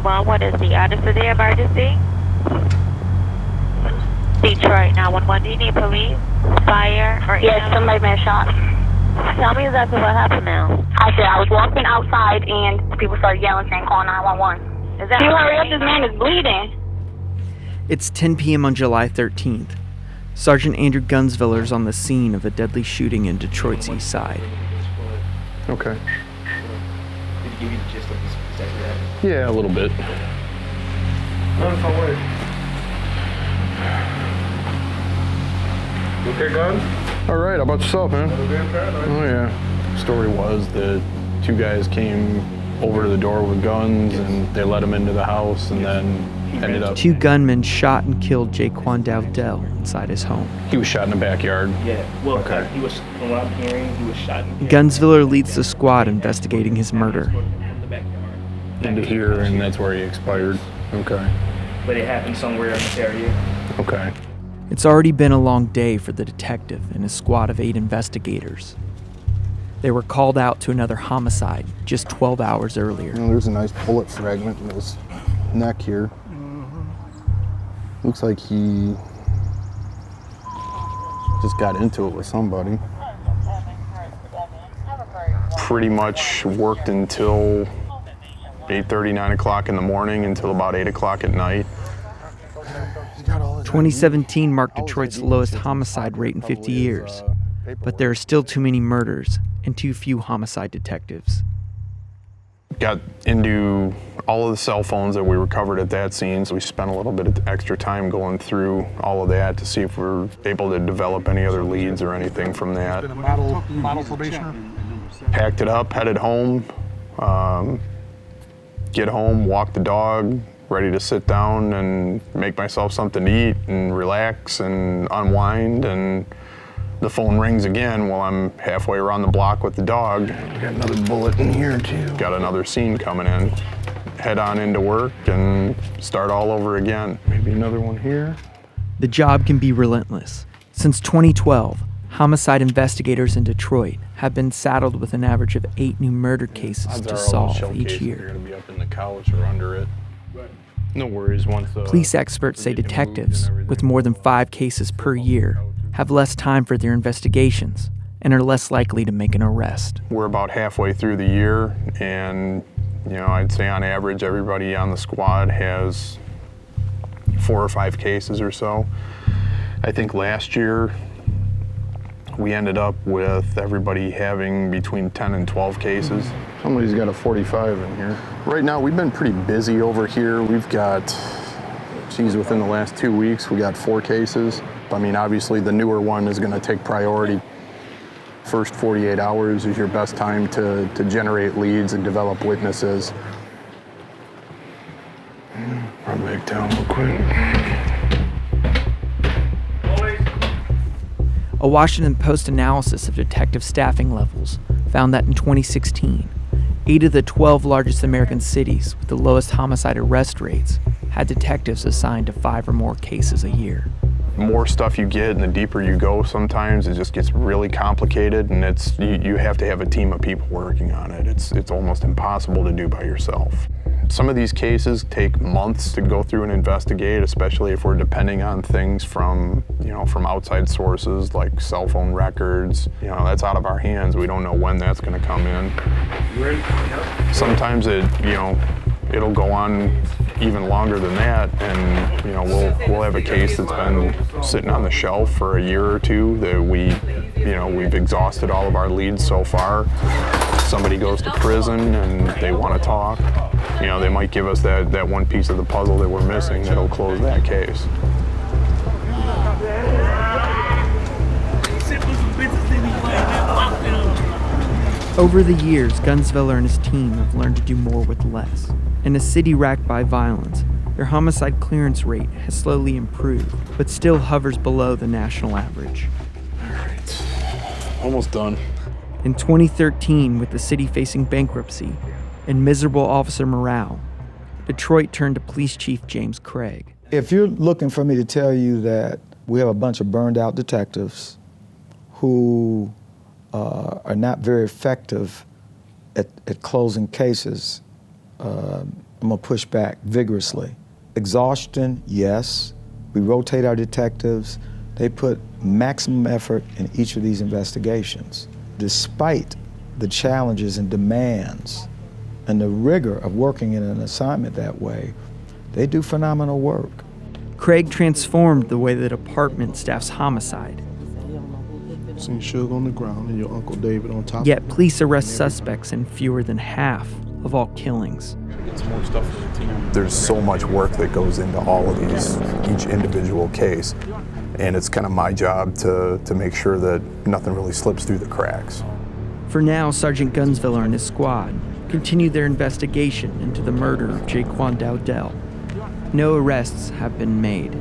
911. What is the address of the emergency? Detroit 911. Do you need police, fire, or Yes, somebody been shot. Tell me exactly what happened now. I was walking outside and people started yelling saying call 911. Is that Can you hurry up? This man is bleeding. It's 10 p.m. on July 13th. Sergeant Andrew Gunsviller is on the scene of a deadly shooting in Detroit's east side. Okay. Did he give you the gist of this exactly that? Yeah, a little bit. Okay, gun? All right, how about yourself, man? Oh, yeah. Story was that two guys came over to the door with guns and they let him into the house and then ended up... Two gunmen shot and killed Jaquan Dowdell inside his home. He was shot in the backyard. Yeah, well, Okay. he was, from what I'm hearing, he was shot in the Gunsviller leads the squad investigating his murder. From the backyard. Into here, and that's where he expired. Okay. But it happened somewhere in this area. Okay. It's already been a long day for the detective and his squad of 8 investigators. They were called out to another homicide just 12 hours earlier. You know, there's a nice bullet fragment in his neck here. Looks like he just got into it with somebody. Pretty much worked until 8:30, 9 o'clock in the morning until about 8 o'clock at night. 2017 marked Detroit's lowest homicide rate in 50 years, but there are still too many murders and too few homicide detectives. Got into all of the cell phones that we recovered at that scene, so we spent a little bit of extra time going through all of that to see if we're able to develop any other leads or anything from that. Been a model probationer? Packed it up, headed home, get home, walk the dog, ready to sit down and make myself something to eat and relax and unwind, and the phone rings again while I'm halfway around the block with the dog. We got another bullet in here too. Got another scene coming in. Head on into work and start all over again. Maybe another one here. The job can be relentless. Since 2012, homicide investigators in Detroit have been saddled with an average of 8 new murder cases Odds to are all solve shell each cases are year. gonna be up in the couch or under it. No worries once the Police experts say detectives, with more than 5 cases per year, have less time for their investigations and are less likely to make an arrest. We're about halfway through the year, and I'd say on average everybody on the squad has 4 or 5 cases or so. I think last year we ended up with everybody having between 10 and 12 cases. Somebody's got a 45 in here. Right now, we've been pretty busy over here. We've got, within the last 2 weeks, we got 4 cases. I mean, obviously, the newer one is going to take priority. First 48 hours is your best time to generate leads and develop witnesses. Run back down real quick. A Washington Post analysis of detective staffing levels found that in 2016, 8 of the 12 largest American cities with the lowest homicide arrest rates had detectives assigned to 5 or more cases a year. The more stuff you get and the deeper you go, sometimes it just gets really complicated, and you have to have a team of people working on it. It's almost impossible to do by yourself. Some of these cases take months to go through and investigate, especially if we're depending on things from outside sources like cell phone records. That's out of our hands. We don't know when that's going to come in. Sometimes it'll go on even longer than that, and we'll have a case that's been sitting on the shelf for a year or two that we've exhausted all of our leads so far. Somebody goes to prison and they want to talk. They might give us that one piece of the puzzle that we're missing that'll close that case. Over the years, Gunsviller and his team have learned to do more with less. In a city racked by violence, their homicide clearance rate has slowly improved, but still hovers below the national average. All right, almost done. In 2013, with the city facing bankruptcy and miserable officer morale, Detroit turned to Police Chief James Craig. If you're looking for me to tell you that we have a bunch of burned out detectives who are not very effective at closing cases, I'm gonna push back vigorously. Exhaustion, yes. We rotate our detectives. They put maximum effort in each of these investigations. Despite the challenges and demands and the rigor of working in an assignment that way, they do phenomenal work. Craig transformed the way the department staffs homicide. Seen Suge on the ground and your Uncle David on top. Yet police arrest suspects in fewer than half of all killings. There's so much work that goes into all of these, each individual case. And it's kind of my job to make sure that nothing really slips through the cracks. For now, Sergeant Gunsviller and his squad continue their investigation into the murder of Jaquan Dowdell. No arrests have been made.